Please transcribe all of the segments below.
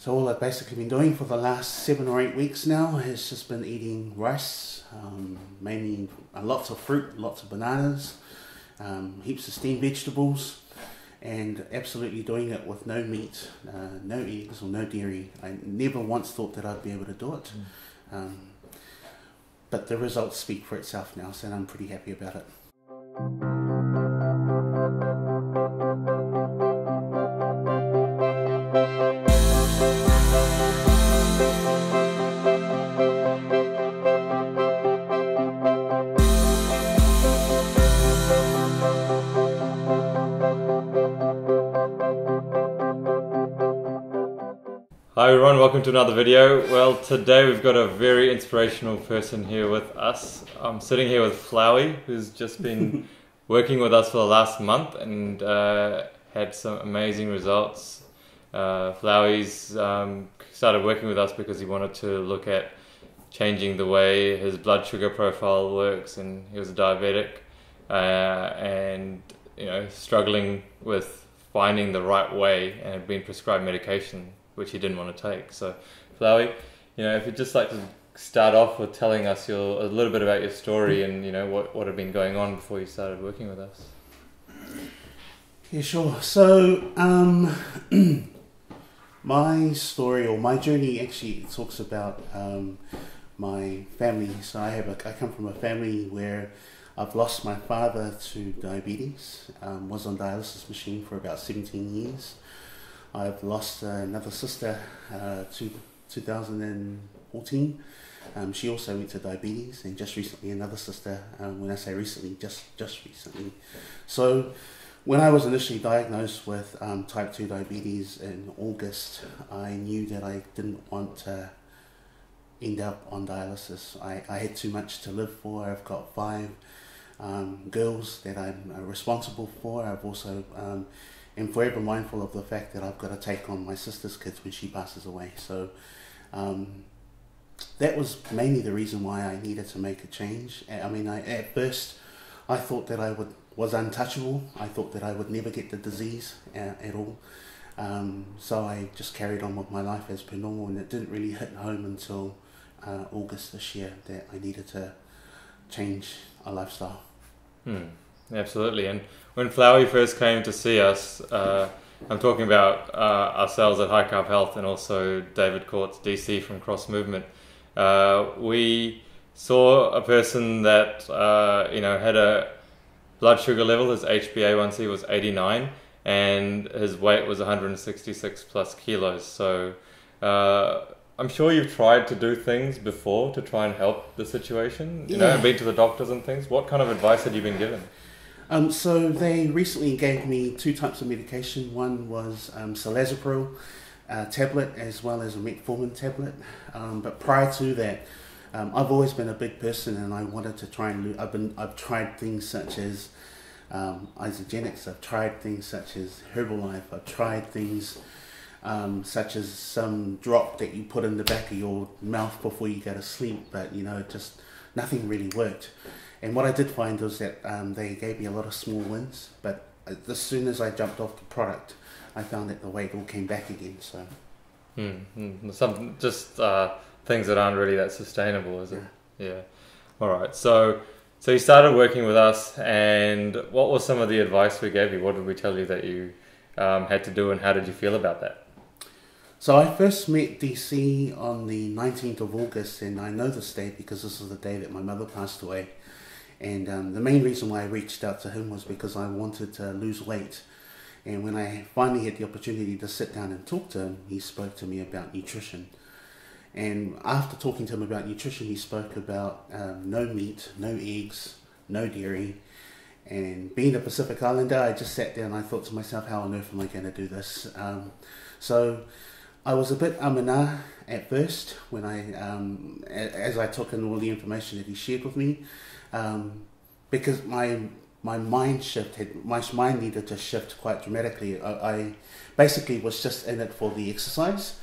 So all I've basically been doing for the last 7 or 8 weeks now has just been eating rice, mainly lots of fruit, lots of bananas, heaps of steamed vegetables, and absolutely doing it with no meat, no eggs or no dairy. I never once thought that I'd be able to do it. But the results speak for itself now, so I'm pretty happy about it. Hi everyone, welcome to another video. Well, today we've got a very inspirational person here with us. I'm sitting here with Flaui, who's just been working with us for the last month and had some amazing results. Flaui's started working with us because he wanted to look at changing the way his blood sugar profile works, and he was a diabetic and struggling with finding the right way and had been prescribed medication which he didn't want to take. So Flaui, if you'd just like to start off with telling us a little bit about your story and what had been going on before you started working with us. Yeah, sure. So my story or my journey actually talks about my family. So I come from a family where I've lost my father to diabetes, was on dialysis machine for about 17 years. I've lost another sister to 2014. She also went to diabetes, and just recently another sister. When I say recently, just recently. So when I was initially diagnosed with type 2 diabetes in August, I knew that I didn't want to end up on dialysis. I had too much to live for. I've got 5 girls that I'm responsible for. I've also am forever mindful of the fact that I've got to take on my sister's kids when she passes away. So that was mainly the reason why I needed to make a change. I mean, at first I thought that I was untouchable. I thought that I would never get the disease at all. So I just carried on with my life as per normal, and it didn't really hit home until August this year that I needed to change a lifestyle. Absolutely. And when Flaui first came to see us, I'm talking about ourselves at High Carb Health and also David Courts, DC from Cross Movement. We saw a person that had a blood sugar level. His HbA1c was 89 and his weight was 166 plus kilos. So I'm sure you've tried to do things before to try and help the situation, and been to the doctors and things. What kind of advice had you been given? So they recently gave me 2 types of medication. One was Salazapro tablet as well as a metformin tablet. But prior to that, I've always been a big person, and I wanted to try and lose. I've tried things such as isogenics. I've tried things such as Herbalife. I've tried things such as some drop that you put in the back of your mouth before you go to sleep, but just nothing really worked. And what I did find was that they gave me a lot of small wins, but as soon as I jumped off the product, I found that the weight all came back again. So some just things that aren't really that sustainable, is it? Yeah. All right. So you started working with us, and what was some of the advice we gave you? What did we tell you that you had to do, and how did you feel about that? So I first met DC on the 19th of August, and I know this day because this is the day that my mother passed away. And the main reason why I reached out to him was because I wanted to lose weight. And when I finally had the opportunity to sit down and talk to him, he spoke to me about nutrition. And after talking to him about nutrition, he spoke about no meat, no eggs, no dairy. And being a Pacific Islander, I just sat down and I thought to myself, how on earth am I going to do this? So I was a bit and ah at first when as I took in all the information that he shared with me, because my mind needed to shift quite dramatically. I basically was just in it for the exercise,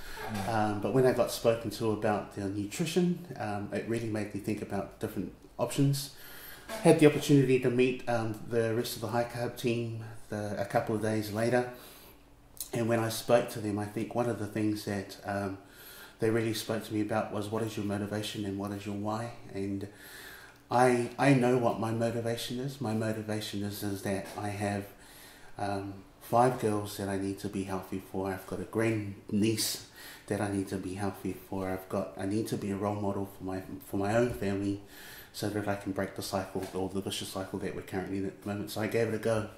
but when I got spoken to about the nutrition, it really made me think about different options. Had the opportunity to meet the rest of the high carb team a couple of days later, And when I spoke to them, I think one of the things that they really spoke to me about was, what is your motivation and what is your why? And I know what my motivation is. My motivation is that I have 5 girls that I need to be healthy for. I've got a grand niece that I need to be healthy for. I need to be a role model for my own family, so that I can break the cycle, or the vicious cycle that we're currently in at the moment. So I gave it a go.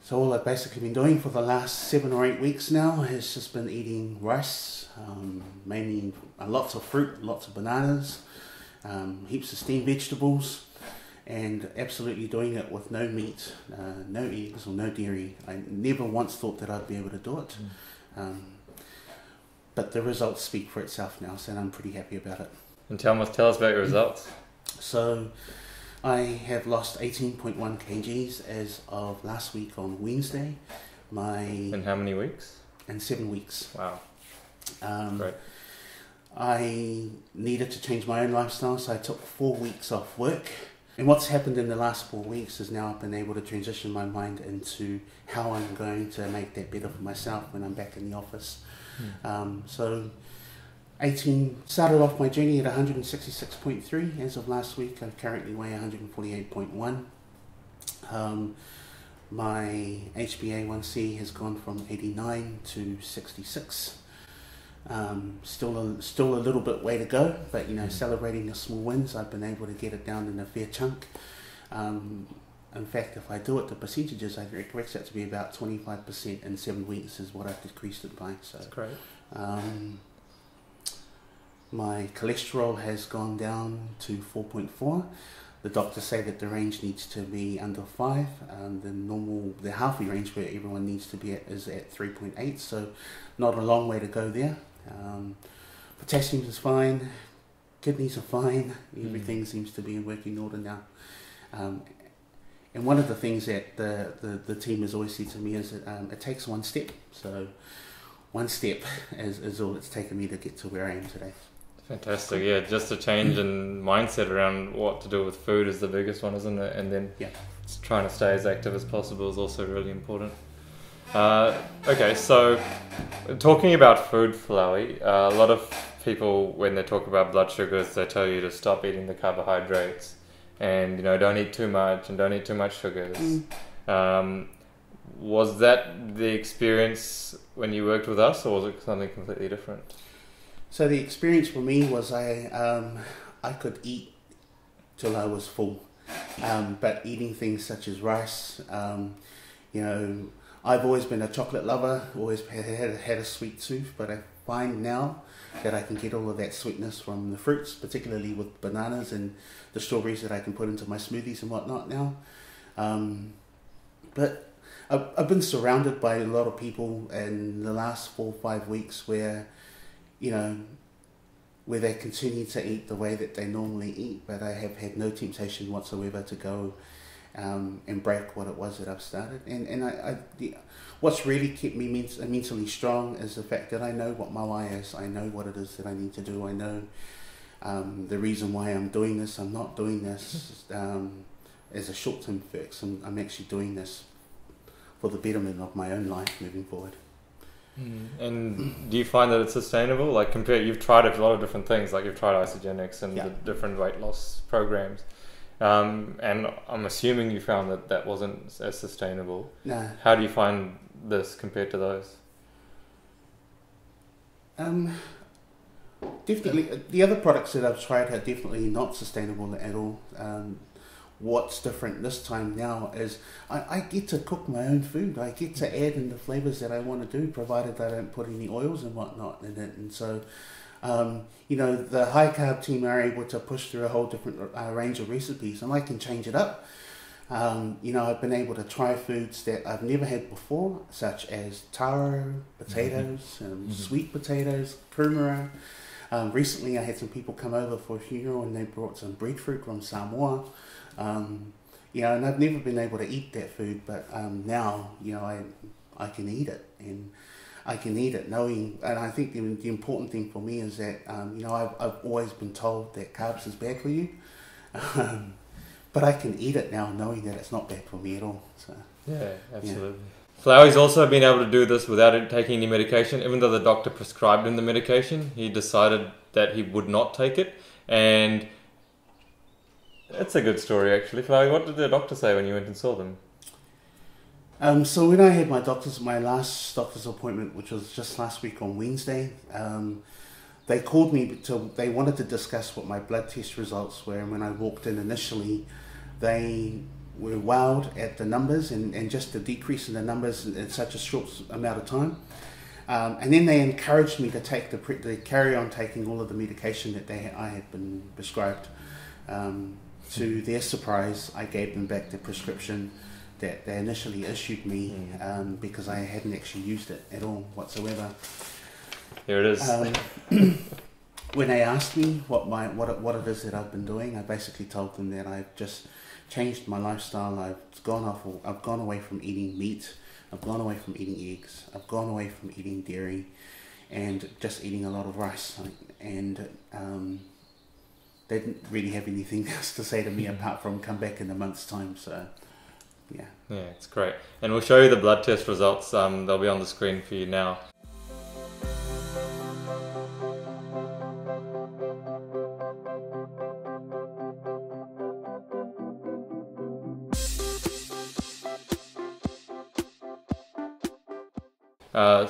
So all I've basically been doing for the last 7 or 8 weeks now has just been eating rice, mainly lots of fruit, lots of bananas, heaps of steamed vegetables, and absolutely doing it with no meat, no eggs or no dairy. I never once thought that I'd be able to do it. But the results speak for itself now, so I'm pretty happy about it. And tell us about your results. So I have lost 18.1 kgs as of last week on Wednesday. In how many weeks? In 7 weeks. Wow. Great. I needed to change my own lifestyle, so I took 4 weeks off work. And what's happened in the last 4 weeks is now I've been able to transition my mind into how I'm going to make that better for myself when I'm back in the office. So 18 started off my journey at 166.3. As of last week, I currently weigh 148.1. My HbA1c has gone from 89 to 66. Still a little bit way to go, but celebrating the small wins, I've been able to get it down in a fair chunk. In fact, if I do it to percentages, I expect that to be about 25% in 7 weeks is what I've decreased it by. So that's great. My cholesterol has gone down to 4.4. The doctors say that the range needs to be under 5. The healthy range where everyone needs to be at is at 3.8, so not a long way to go there. Potassium is fine, kidneys are fine, everything seems to be in working order now. And one of the things that the team has always said to me is that it takes one step. So one step is all it's taken me to get to where I am today. Fantastic, yeah. Just a change in mindset around what to do with food is the biggest one, isn't it? And then trying to stay as active as possible is also really important. Okay, so talking about food, Flaui, a lot of people, when they talk about blood sugars, they tell you to stop eating the carbohydrates and, don't eat too much and don't eat too much sugars. Was that the experience when you worked with us, or was it something completely different? So the experience for me was I could eat till I was full, but eating things such as rice, I've always been a chocolate lover, always had a sweet tooth, but I find now that I can get all of that sweetness from the fruits, particularly with bananas and the strawberries that I can put into my smoothies and whatnot now. But I've been surrounded by a lot of people in the last 4 or 5 weeks where they continue to eat the way that they normally eat, but I have had no temptation whatsoever to go and break what it was that I've started. And what's really kept me mentally strong is the fact that I know what my why is. I know what it is that I need to do. I know the reason why I'm doing this. I'm not doing this as a short-term fix. I'm actually doing this for the betterment of my own life moving forward. And do you find that it's sustainable? Like you've tried a lot of different things, like you've tried isogenics and the different weight loss programs. And I'm assuming you found that wasn't as sustainable. No. How do you find this compared to those? Definitely, the other products that I've tried are definitely not sustainable at all. What's different this time now is I get to cook my own food. I get to add in the flavours that I want to do, provided I don't put any oils and whatnot in it. And so, the high carb team are able to push through a whole different range of recipes, and I can change it up. I've been able to try foods that I've never had before, such as taro, potatoes, sweet potatoes, kumara. Recently, I had some people come over for a funeral, and they brought some breadfruit from Samoa. And I've never been able to eat that food, but now, I can eat it, and I can eat it knowing, and I think the important thing for me is that, I've always been told that carbs is bad for you, but I can eat it now knowing that it's not bad for me at all. So yeah, absolutely. Flaui's also been able to do this without taking any medication. Even though the doctor prescribed him the medication, he decided that he would not take it. And it's a good story, actually. Flaui, what did the doctor say when you went and saw them? So when I had my last doctor's appointment, which was just last week on Wednesday, they called me they wanted to discuss what my blood test results were. And when I walked in initially, they were wowed at the numbers and just the decrease in the numbers in such a short amount of time. And then they encouraged me to take to carry on taking all of the medication that I had been prescribed. To their surprise, I gave them back the prescription that they initially issued me because I hadn't actually used it at all whatsoever. Here it is. When they asked me what it is that I've been doing, I basically told them that I've just changed my lifestyle. I've gone away from eating meat. I've gone away from eating eggs. I've gone away from eating dairy, and just eating a lot of rice. And they didn't really have anything else to say to me apart from come back in a month's time. So, yeah. Yeah, it's great. And we'll show you the blood test results. They'll be on the screen for you now.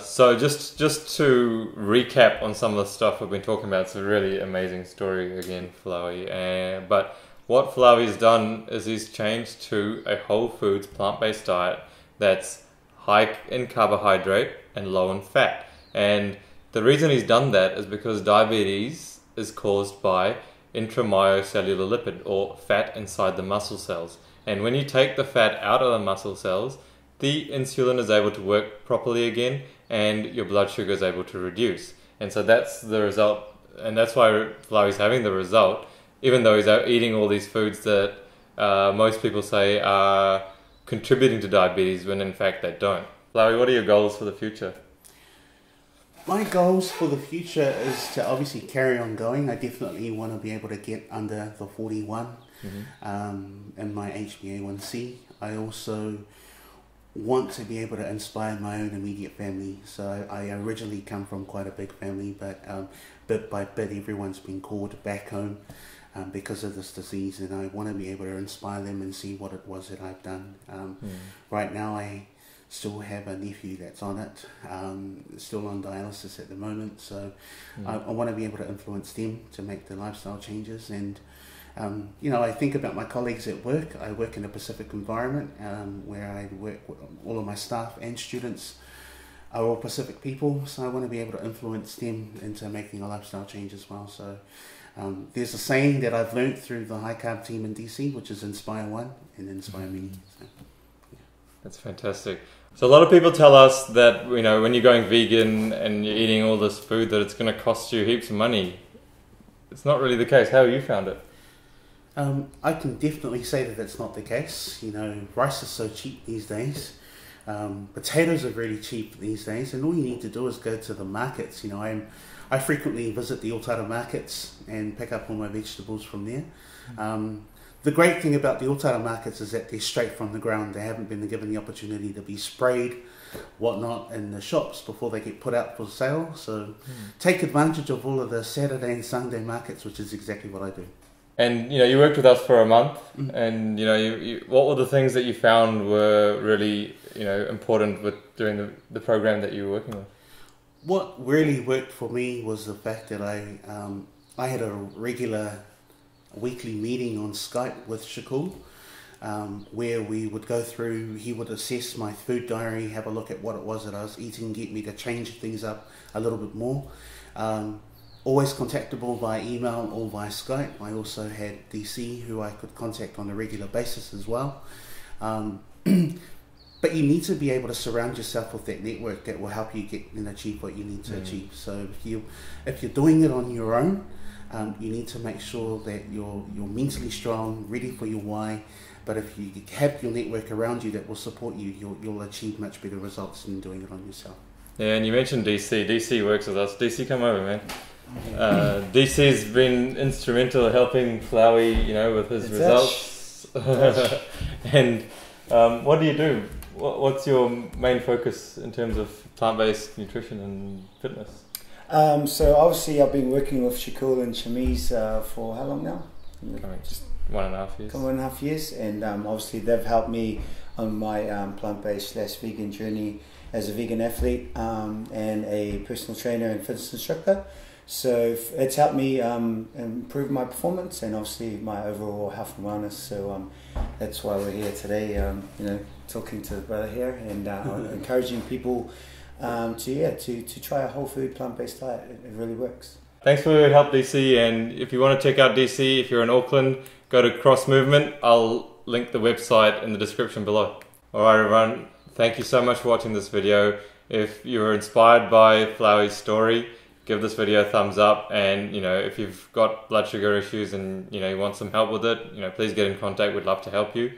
So just to recap on some of the stuff we've been talking about, it's a really amazing story again, Flaui. But what Flaui's done is he's changed to a whole foods plant-based diet that's high in carbohydrate and low in fat. And the reason he's done that is because diabetes is caused by intramyocellular lipid, or fat inside the muscle cells. And when you take the fat out of the muscle cells, the insulin is able to work properly again, and your blood sugar is able to reduce. And so that's the result, and that's why Flaui's having the result, even though he's out eating all these foods that most people say are contributing to diabetes, when in fact they don't. Flaui, what are your goals for the future? My goals for the future is to obviously carry on going. I definitely want to be able to get under the 41 in my HbA1c. I also want to be able to inspire my own immediate family. So I originally come from quite a big family, but bit by bit everyone's been called back home because of this disease, and I want to be able to inspire them and see what it was that I've done. Right now I still have a nephew that's on it, still on dialysis at the moment, so I want to be able to influence them to make the lifestyle changes. And you know, I think about my colleagues at work. I work in a Pacific environment where I work with all of my staff and students are all Pacific people, so I want to be able to influence them into making a lifestyle change as well. So there's a saying that I've learned through the high carb team in DC, which is inspire one and inspire many. So, yeah. That's fantastic. So a lot of people tell us that, you know, when you're going vegan and you're eating all this food, that it's going to cost you heaps of money. It's not really the case. How have you found it? I can definitely say that that's not the case. You know, rice is so cheap these days. Potatoes are really cheap these days, and all you need to do is go to the markets. You know, I frequently visit the Otara markets and pick up all my vegetables from there. The great thing about the Otara markets is that they're straight from the ground. They haven't been given the opportunity to be sprayed, whatnot, in the shops before they get put out for sale. So take advantage of all of the Saturday and Sunday markets, which is exactly what I do. And you know, you worked with us for a month, and you know, you what were the things that you found were really, you know, important with during the program that you were working with? What really worked for me was the fact that I had a regular weekly meeting on Skype with Shakul, where we would go through. He would assess my food diary, have a look at what it was that I was eating, get me to change things up a little bit more. Always contactable via email or via Skype. I also had DC, who I could contact on a regular basis as well. But you need to be able to surround yourself with that network that will help you get and achieve what you need to achieve. So if you're doing it on your own, you need to make sure that you're mentally strong, ready for your why. But if you have your network around you that will support you, you'll achieve much better results than doing it on yourself. Yeah, and you mentioned DC. DC works with us. DC, come over, man. DC's been instrumental in helping Flaui, you know, with his results. And what do you do? what's your main focus in terms of plant-based nutrition and fitness? So obviously I've been working with Shakul and Shamiz for how long now? Just 1.5 years. 1.5 years, and obviously they've helped me on my plant-based / vegan journey as a vegan athlete and a personal trainer and fitness instructor. So it's helped me improve my performance and obviously my overall health and wellness. So that's why we're here today, talking to the brother here and encouraging people to try a whole food plant-based diet. It really works. Thanks for your help, DC, and if you want to check out DC, if you're in Auckland, go to Cross Movement. I'll link the website in the description below. Alright everyone, thank you so much for watching this video. If you were inspired by Flauis Story, give this video a thumbs up, and if you've got blood sugar issues and you want some help with it, please get in contact. We'd love to help you.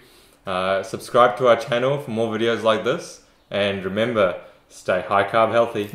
Subscribe to our channel for more videos like this, and remember, stay high carb healthy.